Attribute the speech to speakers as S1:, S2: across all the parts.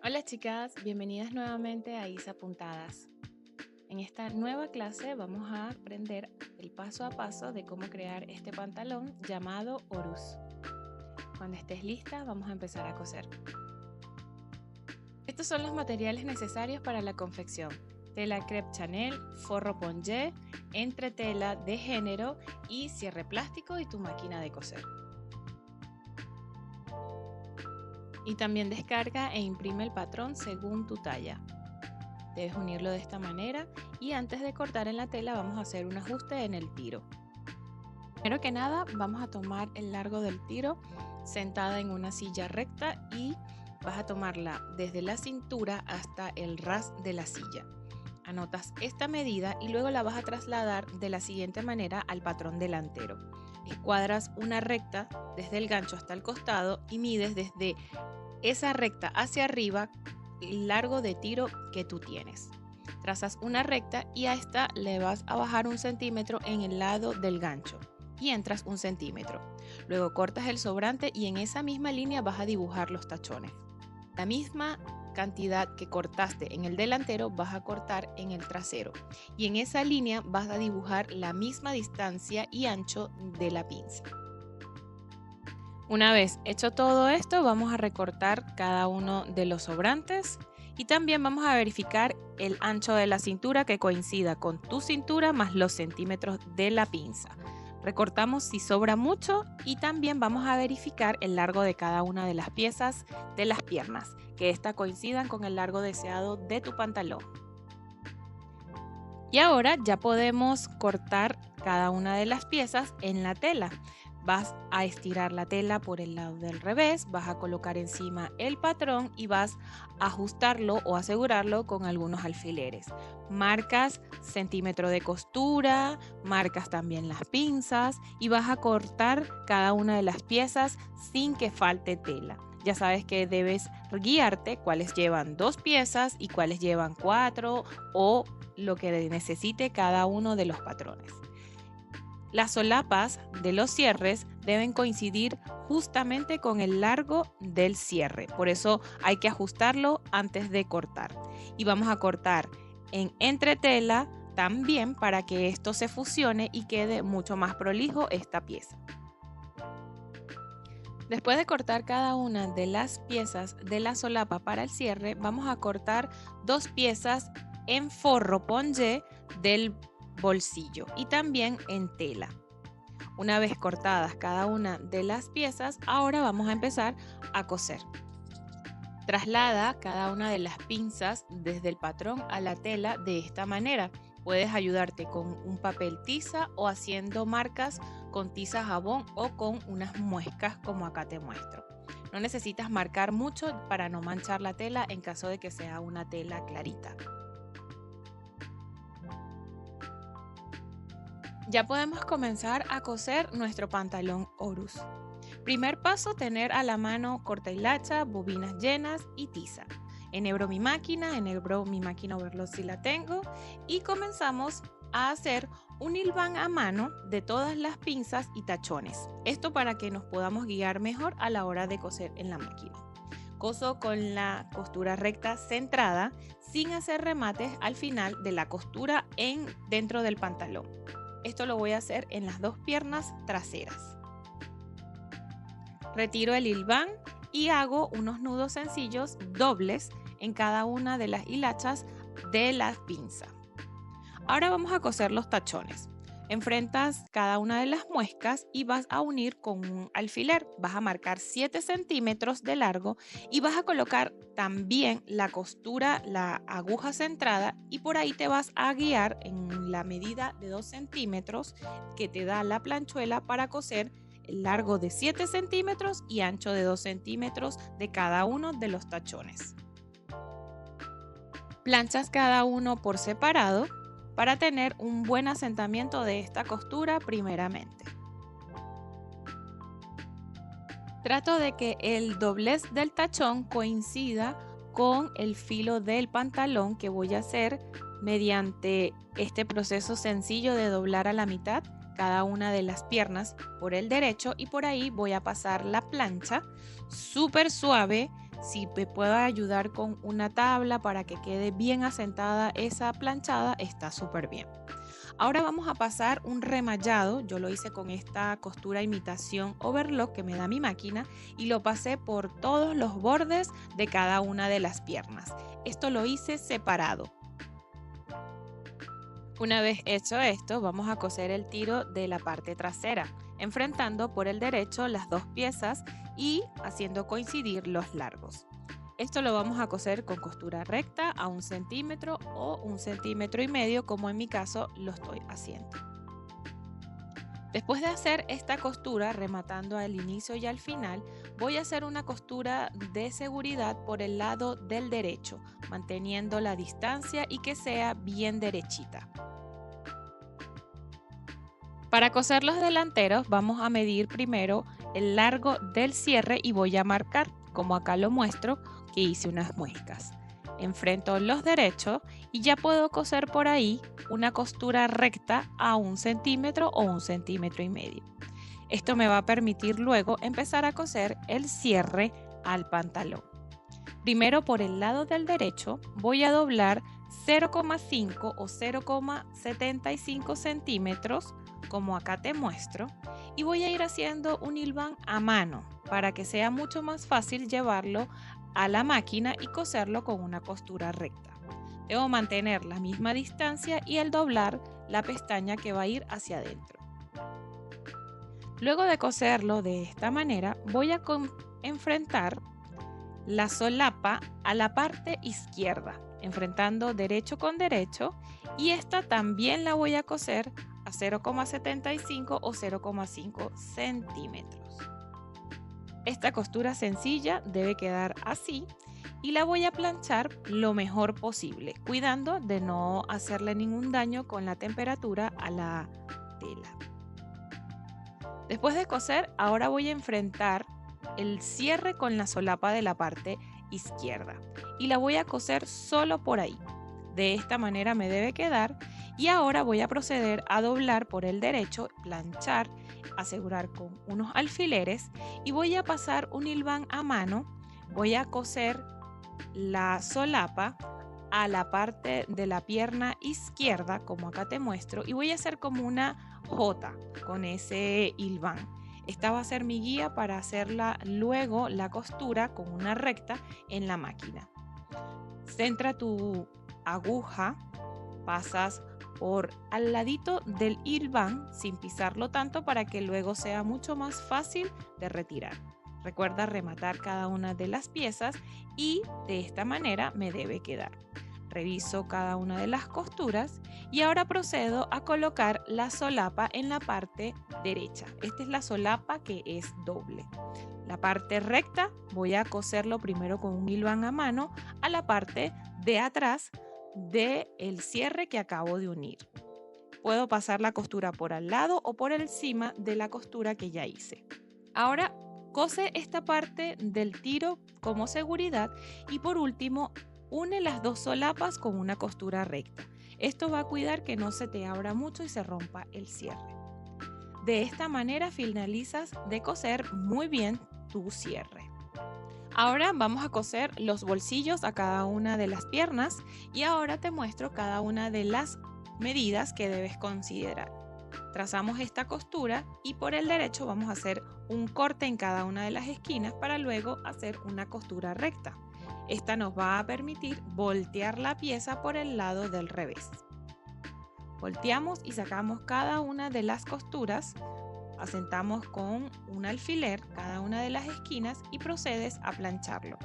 S1: Hola chicas, bienvenidas nuevamente a ISA Puntadas. En esta nueva clase vamos a aprender el paso a paso de cómo crear este pantalón llamado Horus. Cuando estés lista vamos a empezar a coser. Estos son los materiales necesarios para la confección: tela crêpe Chanel, forro pongé, entretela de género y cierre plástico y tu máquina de coser. Y también descarga e imprime el patrón según tu talla. Debes unirlo de esta manera y antes de cortar en la tela vamos a hacer un ajuste en el tiro. Primero que nada vamos a tomar el largo del tiro sentada en una silla recta y vas a tomarla desde la cintura hasta el ras de la silla. Anotas esta medida y luego la vas a trasladar de la siguiente manera al patrón delantero. Escuadras una recta desde el gancho hasta el costado y mides desde esa recta hacia arriba el largo de tiro que tú tienes. Trazas una recta y a esta le vas a bajar 1 centímetro en el lado del gancho y entras 1 centímetro. Luego cortas el sobrante y en esa misma línea vas a dibujar los tachones. La misma cantidad que cortaste en el delantero vas a cortar en el trasero y en esa línea vas a dibujar la misma distancia y ancho de la pinza. Una vez hecho todo esto, vamos a recortar cada uno de los sobrantes y también vamos a verificar el ancho de la cintura que coincida con tu cintura más los centímetros de la pinza. Recortamos si sobra mucho y también vamos a verificar el largo de cada una de las piezas de las piernas, que ésta coincidan con el largo deseado de tu pantalón. Y ahora ya podemos cortar cada una de las piezas en la tela. Vas a estirar la tela por el lado del revés, vas a colocar encima el patrón y vas a ajustarlo o asegurarlo con algunos alfileres. Marcas centímetro de costura, marcas también las pinzas y vas a cortar cada una de las piezas sin que falte tela. Ya sabes que debes guiarte cuáles llevan 2 piezas y cuáles llevan 4 o lo que necesite cada uno de los patrones. Las solapas de los cierres deben coincidir justamente con el largo del cierre, por eso hay que ajustarlo antes de cortar. Y vamos a cortar en entretela también para que esto se fusione y quede mucho más prolijo esta pieza. Después de cortar cada una de las piezas de la solapa para el cierre, vamos a cortar 2 piezas en forro pongé del bolsillo y también en tela. Una vez cortadas cada una de las piezas, ahora vamos a empezar a coser. Traslada cada una de las pinzas desde el patrón a la tela de esta manera. Puedes ayudarte con un papel tiza o haciendo marcas con tiza jabón o con unas muescas como acá te muestro. No necesitas marcar mucho para no manchar la tela en caso de que sea una tela clarita. Ya podemos comenzar a coser nuestro pantalón Horus. Primer paso, tener a la mano corta hilacha, bobinas llenas y tiza. Enhebro mi máquina overlock si la tengo y comenzamos a hacer un hilván a mano de todas las pinzas y tachones. Esto para que nos podamos guiar mejor a la hora de coser en la máquina. Coso con la costura recta centrada sin hacer remates al final de la costura dentro del pantalón. Esto lo voy a hacer en las 2 piernas traseras. Retiro el hilván y hago unos nudos sencillos dobles en cada una de las hilachas de la pinza. Ahora vamos a coser los tachones. Enfrentas cada una de las muescas y vas a unir con un alfiler. Vas a marcar 7 centímetros de largo y vas a colocar también la costura, la aguja centrada y por ahí te vas a guiar en la medida de 2 centímetros que te da la planchuela para coser el largo de 7 centímetros y ancho de 2 centímetros de cada uno de los tachones. Planchas cada uno por separado para tener un buen asentamiento de esta costura primeramente. Trato de que el doblez del tachón coincida con el filo del pantalón que voy a hacer mediante este proceso sencillo de doblar a la mitad cada una de las piernas por el derecho y por ahí voy a pasar la plancha súper suave Si me puedo ayudar con una tabla para que quede bien asentada esa planchada, está súper bien. Ahora vamos a pasar un remallado. Yo lo hice con esta costura imitación overlock que me da mi máquina y lo pasé por todos los bordes de cada una de las piernas. Esto lo hice separado. Una vez hecho esto, vamos a coser el tiro de la parte trasera, enfrentando por el derecho las dos piezas y haciendo coincidir los largos. Esto lo vamos a coser con costura recta a 1 centímetro o 1,5 centímetros, como en mi caso lo estoy haciendo. Después de hacer esta costura, rematando al inicio y al final, voy a hacer una costura de seguridad por el lado del derecho, manteniendo la distancia y que sea bien derechita. Para coser los delanteros vamos a medir primero el largo del cierre y voy a marcar, como acá lo muestro, que hice unas muescas. Enfrento los derechos y ya puedo coser por ahí una costura recta a 1 centímetro o 1,5 centímetros. Esto me va a permitir luego empezar a coser el cierre al pantalón. Primero por el lado del derecho voy a doblar 0,5 o 0,75 centímetros, como acá te muestro, y voy a ir haciendo un hilván a mano para que sea mucho más fácil llevarlo a la máquina y coserlo con una costura recta. Debo mantener la misma distancia y al doblar la pestaña que va a ir hacia adentro. Luego de coserlo de esta manera, voy a enfrentar la solapa a la parte izquierda, enfrentando derecho con derecho, y esta también la voy a coser a 0,75 o 0,5 centímetros. Esta costura sencilla debe quedar así y la voy a planchar lo mejor posible, cuidando de no hacerle ningún daño con la temperatura a la tela. Después de coser, ahora voy a enfrentar el cierre con la solapa de la parte izquierda y la voy a coser solo por ahí. De esta manera me debe quedar y ahora voy a proceder a doblar por el derecho, planchar, asegurar con unos alfileres y voy a pasar un hilván a mano. Voy a coser la solapa a la parte de la pierna izquierda, como acá te muestro, y voy a hacer como una J con ese hilván. Esta va a ser mi guía para hacerla luego la costura con una recta en la máquina. Centra tu aguja, pasas por al ladito del hilván sin pisarlo tanto para que luego sea mucho más fácil de retirar. Recuerda rematar cada una de las piezas y de esta manera me debe quedar. Reviso cada una de las costuras y ahora procedo a colocar la solapa en la parte derecha. Esta es la solapa que es doble. La parte recta voy a coserlo primero con un hilván a mano a la parte de atrás del cierre que acabo de unir. Puedo pasar la costura por al lado o por encima de la costura que ya hice. Ahora cose esta parte del tiro como seguridad y por último une las dos solapas con una costura recta. Esto va a cuidar que no se te abra mucho y se rompa el cierre. De esta manera finalizas de coser muy bien tu cierre. Ahora vamos a coser los bolsillos a cada una de las piernas y ahora te muestro cada una de las medidas que debes considerar. Trazamos esta costura y por el derecho vamos a hacer un corte en cada una de las esquinas para luego hacer una costura recta. Esta nos va a permitir voltear la pieza por el lado del revés. Volteamos y sacamos cada una de las costuras, asentamos con un alfiler cada una de las esquinas y procedes a plancharlo.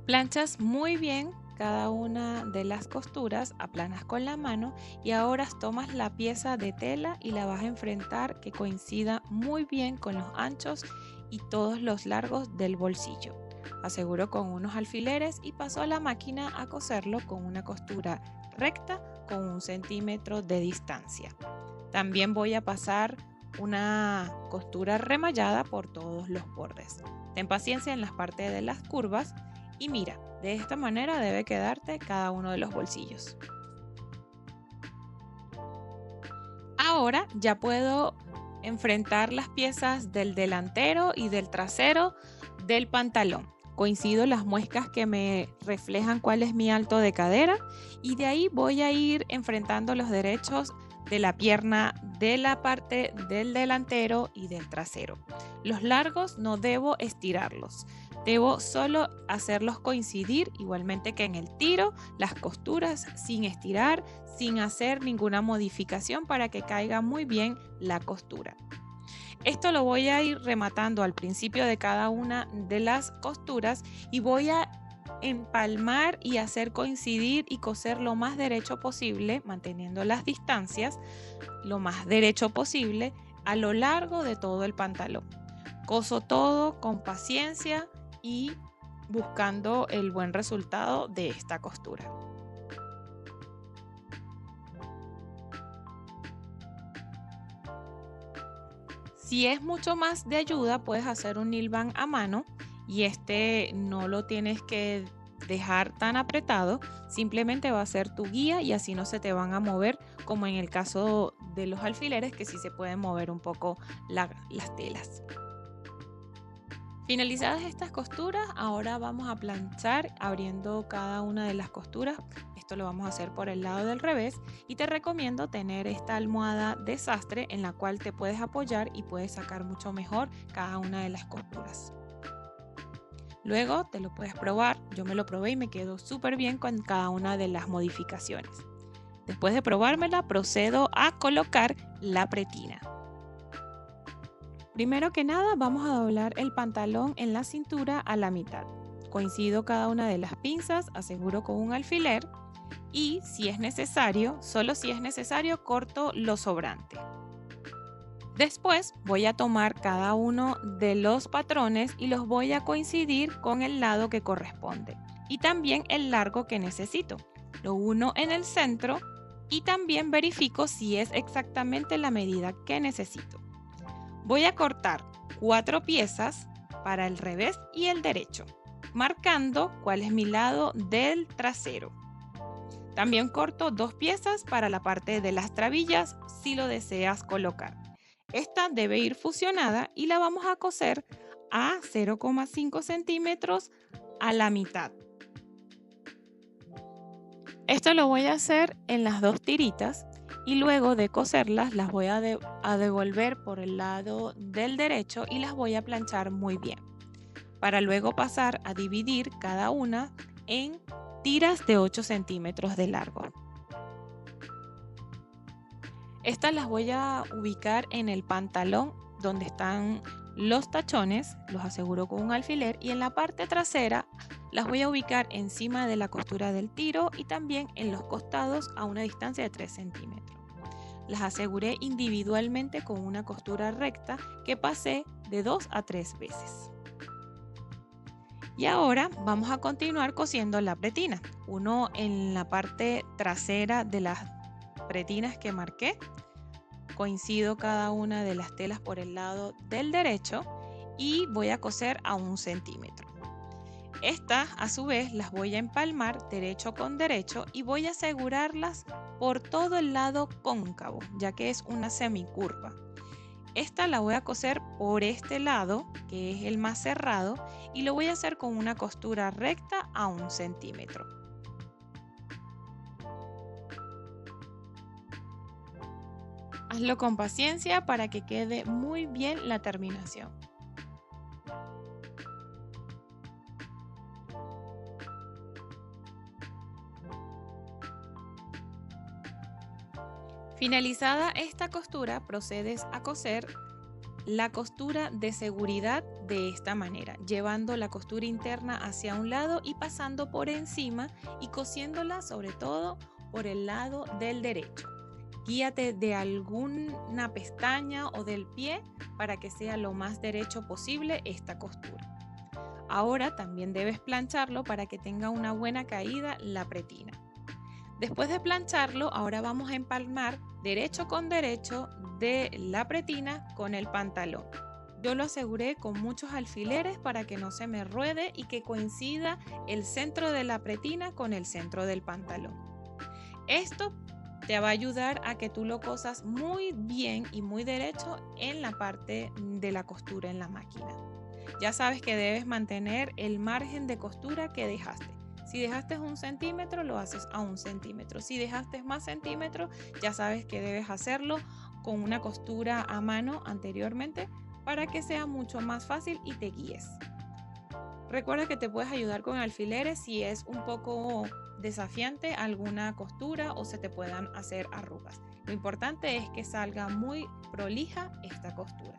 S1: Planchas muy bien cada una de las costuras, aplanas con la mano y ahora tomas la pieza de tela y la vas a enfrentar que coincida muy bien con los anchos y todos los largos del bolsillo. Aseguro con unos alfileres y paso a la máquina a coserlo con una costura recta con 1 centímetro de distancia. También voy a pasar una costura remallada por todos los bordes. Ten paciencia en las partes de las curvas y mira, de esta manera debe quedarte cada uno de los bolsillos. Ahora ya puedo enfrentar las piezas del delantero y del trasero del pantalón. Coincido las muescas que me reflejan cuál es mi alto de cadera y de ahí voy a ir enfrentando los derechos de la pierna de la parte del delantero y del trasero. Los largos no debo estirarlos, debo solo hacerlos coincidir, igualmente que en el tiro, las costuras sin estirar, sin hacer ninguna modificación para que caiga muy bien la costura. Esto lo voy a ir rematando al principio de cada una de las costuras y voy a empalmar y hacer coincidir y coser lo más derecho posible, manteniendo las distancias, lo más derecho posible a lo largo de todo el pantalón. Coso todo con paciencia y buscando el buen resultado de esta costura. Si es mucho más de ayuda, puedes hacer un nil band a mano y este no lo tienes que dejar tan apretado, simplemente va a ser tu guía y así no se te van a mover como en el caso de los alfileres, que sí se pueden mover un poco las telas. Finalizadas estas costuras, ahora vamos a planchar abriendo cada una de las costuras. Esto lo vamos a hacer por el lado del revés y te recomiendo tener esta almohada de sastre en la cual te puedes apoyar y puedes sacar mucho mejor cada una de las costuras. Luego te lo puedes probar, yo me lo probé y me quedó súper bien con cada una de las modificaciones. Después de probármela, procedo a colocar la pretina. Primero que nada, vamos a doblar el pantalón en la cintura a la mitad. Coincido cada una de las pinzas, aseguro con un alfiler y si es necesario, solo si es necesario, corto lo sobrante. Después voy a tomar cada uno de los patrones y los voy a coincidir con el lado que corresponde y también el largo que necesito. Lo uno en el centro y también verifico si es exactamente la medida que necesito. Voy a cortar 4 piezas para el revés y el derecho, marcando cuál es mi lado del trasero. También corto 2 piezas para la parte de las trabillas si lo deseas colocar. Esta debe ir fusionada y la vamos a coser a 0,5 centímetros a la mitad. Esto lo voy a hacer en las 2 tiritas y luego de coserlas las voy a devolver por el lado del derecho y las voy a planchar muy bien para luego pasar a dividir cada una en tiras de 8 centímetros de largo. Estas las voy a ubicar en el pantalón donde están los tachones, los aseguro con un alfiler y en la parte trasera las voy a ubicar encima de la costura del tiro y también en los costados a una distancia de 3 centímetros. Las aseguré individualmente con una costura recta que pasé de 2 a 3 veces. Y ahora vamos a continuar cosiendo la pretina. Uno en la parte trasera de las pretinas que marqué. Coincido cada una de las telas por el lado del derecho y voy a coser a 1 centímetro. Estas a su vez las voy a empalmar derecho con derecho y voy a asegurarlas por todo el lado cóncavo, ya que es una semicurva. Esta la voy a coser por este lado, que es el más cerrado, y lo voy a hacer con una costura recta a 1 centímetro. Hazlo con paciencia para que quede muy bien la terminación. Finalizada esta costura, procedes a coser la costura de seguridad de esta manera, llevando la costura interna hacia un lado y pasando por encima y cosiéndola sobre todo por el lado del derecho. Guíate de alguna pestaña o del pie para que sea lo más derecho posible esta costura. Ahora también debes plancharlo para que tenga una buena caída la pretina. Después de plancharlo, ahora vamos a empalmar derecho con derecho de la pretina con el pantalón. Yo lo aseguré con muchos alfileres para que no se me ruede y que coincida el centro de la pretina con el centro del pantalón. Esto te va a ayudar a que tú lo cosas muy bien y muy derecho en la parte de la costura en la máquina. Ya sabes que debes mantener el margen de costura que dejaste. Si dejaste 1 centímetro, lo haces a 1 centímetro. Si dejaste más centímetros, ya sabes que debes hacerlo con una costura a mano anteriormente para que sea mucho más fácil y te guíes. Recuerda que te puedes ayudar con alfileres si es un poco desafiante alguna costura o se te puedan hacer arrugas. Lo importante es que salga muy prolija esta costura.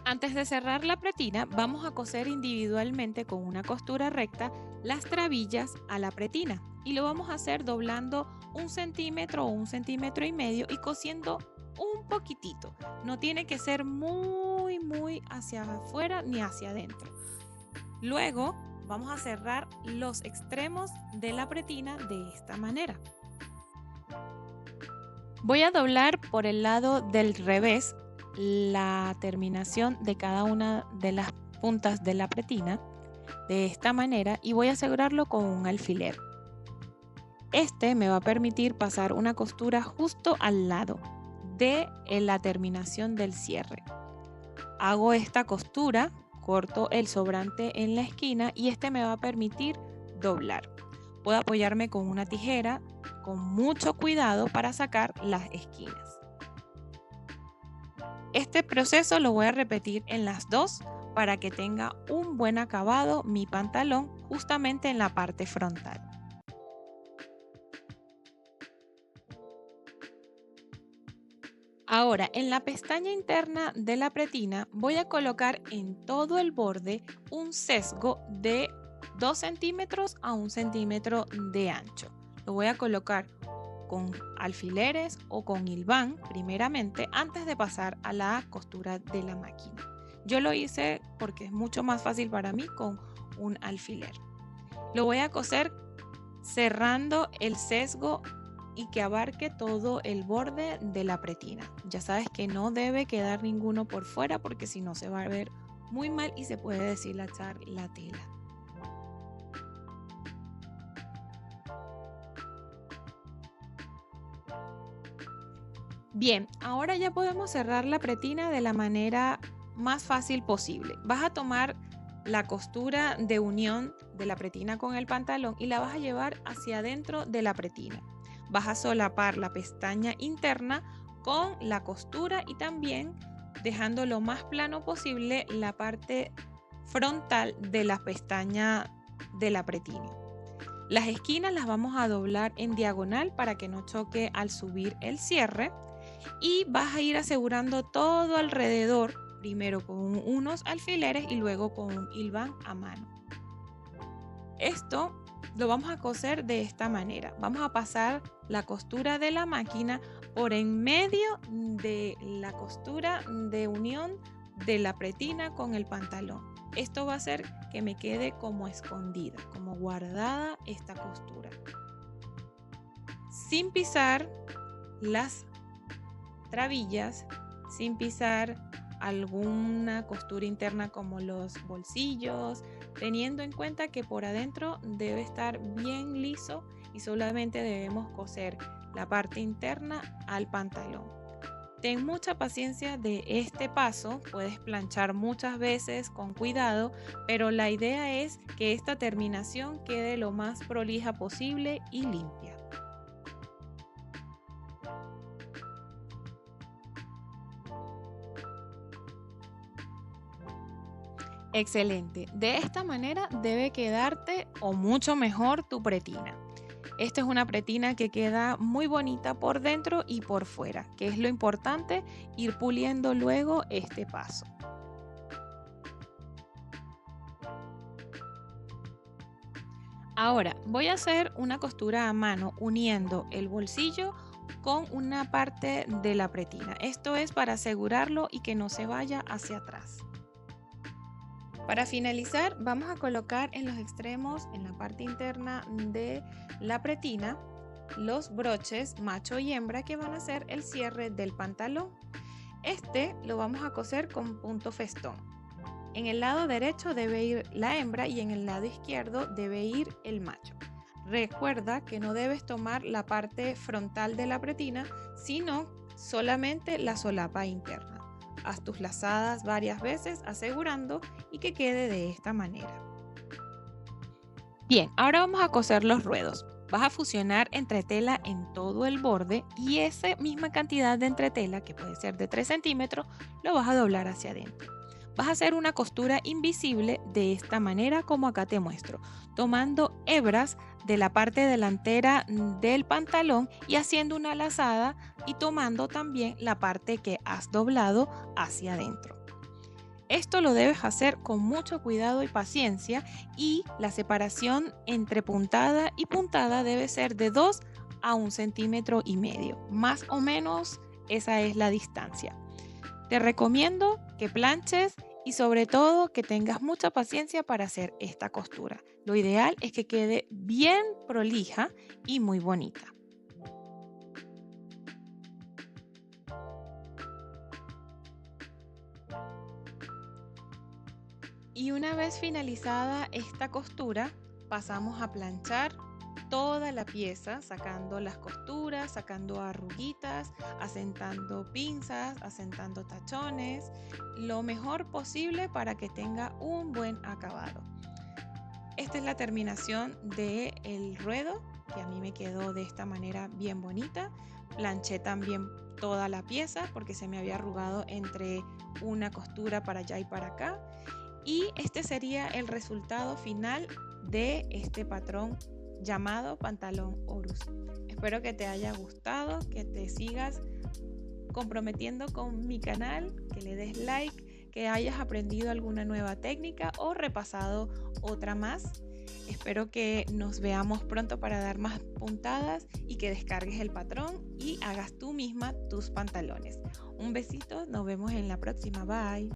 S1: Antes de cerrar la pretina, vamos a coser individualmente con una costura recta las trabillas a la pretina y lo vamos a hacer doblando 1 centímetro o 1,5 centímetros y cosiendo un poquitito. No tiene que ser muy hacia afuera ni hacia adentro. Luego vamos a cerrar los extremos de la pretina de esta manera. Voy a doblar por el lado del revés la terminación de cada una de las puntas de la pretina de esta manera y voy a asegurarlo con un alfiler. Este me va a permitir pasar una costura justo al lado de la terminación del cierre. Hago esta costura, corto el sobrante en la esquina y este me va a permitir doblar. Puedo apoyarme con una tijera con mucho cuidado para sacar las esquinas. Este proceso lo voy a repetir en las dos para que tenga un buen acabado mi pantalón justamente en la parte frontal. Ahora, en la pestaña interna de la pretina voy a colocar en todo el borde un sesgo de 2 centímetros a 1 centímetro de ancho. Lo voy a colocar con alfileres o con hilván primeramente antes de pasar a la costura de la máquina. Yo lo hice porque es mucho más fácil para mí con un alfiler. Lo voy a coser cerrando el sesgo y que abarque todo el borde de la pretina. Ya sabes que no debe quedar ninguno por fuera porque si no se va a ver muy mal y se puede deshilachar la tela. Bien, ahora ya podemos cerrar la pretina de la manera más fácil posible. Vas a tomar la costura de unión de la pretina con el pantalón y la vas a llevar hacia adentro de la pretina. Vas a solapar la pestaña interna con la costura y también dejando lo más plano posible la parte frontal de la pestaña de la pretina. Las esquinas las vamos a doblar en diagonal para que no choque al subir el cierre y vas a ir asegurando todo alrededor, primero con unos alfileres y luego con un hilván a mano. Esto lo vamos a coser de esta manera. Vamos a pasar la costura de la máquina por en medio de la costura de unión de la pretina con el pantalón. Esto va a hacer que me quede como escondida, como guardada esta costura. Sin pisar las trabillas, sin pisar alguna costura interna como los bolsillos, teniendo en cuenta que por adentro debe estar bien liso y solamente debemos coser la parte interna al pantalón. Ten mucha paciencia de este paso, puedes planchar muchas veces con cuidado, pero la idea es que esta terminación quede lo más prolija posible y limpia. Excelente, de esta manera debe quedarte o mucho mejor tu pretina. Esta es una pretina que queda muy bonita por dentro y por fuera, que es lo importante, ir puliendo luego este paso. Ahora voy a hacer una costura a mano uniendo el bolsillo con una parte de la pretina. Esto es para asegurarlo y que no se vaya hacia atrás. Para finalizar, vamos a colocar en los extremos, en la parte interna de la pretina, los broches macho y hembra que van a ser el cierre del pantalón. Este lo vamos a coser con punto festón. En el lado derecho debe ir la hembra y en el lado izquierdo debe ir el macho. Recuerda que no debes tomar la parte frontal de la pretina, sino solamente la solapa interna. Haz tus lazadas varias veces asegurando y que quede de esta manera. Bien, ahora vamos a coser los ruedos. Vas a fusionar entretela en todo el borde y esa misma cantidad de entretela, que puede ser de 3 centímetros, lo vas a doblar hacia adentro. Vas a hacer una costura invisible de esta manera como acá te muestro, tomando hebras de la parte delantera del pantalón y haciendo una lazada y tomando también la parte que has doblado hacia adentro. Esto lo debes hacer con mucho cuidado y paciencia y la separación entre puntada y puntada debe ser de 2 a 1,5 centímetros. Más o menos esa es la distancia. Te recomiendo que planches y sobre todo que tengas mucha paciencia para hacer esta costura. Lo ideal es que quede bien prolija y muy bonita. Y una vez finalizada esta costura, pasamos a planchar toda la pieza, sacando las costuras, sacando arruguitas, asentando pinzas, asentando tachones, lo mejor posible para que tenga un buen acabado. Esta es la terminación del ruedo, que a mí me quedó de esta manera bien bonita. Planché también toda la pieza porque se me había arrugado entre una costura para allá y para acá. Y este sería el resultado final de este patrón llamado pantalón Horus. Espero que te haya gustado, que te sigas comprometiendo con mi canal, que le des like, que hayas aprendido alguna nueva técnica o repasado otra más. Espero que nos veamos pronto para dar más puntadas y que descargues el patrón y hagas tú misma tus pantalones. Un besito, nos vemos en la próxima. Bye.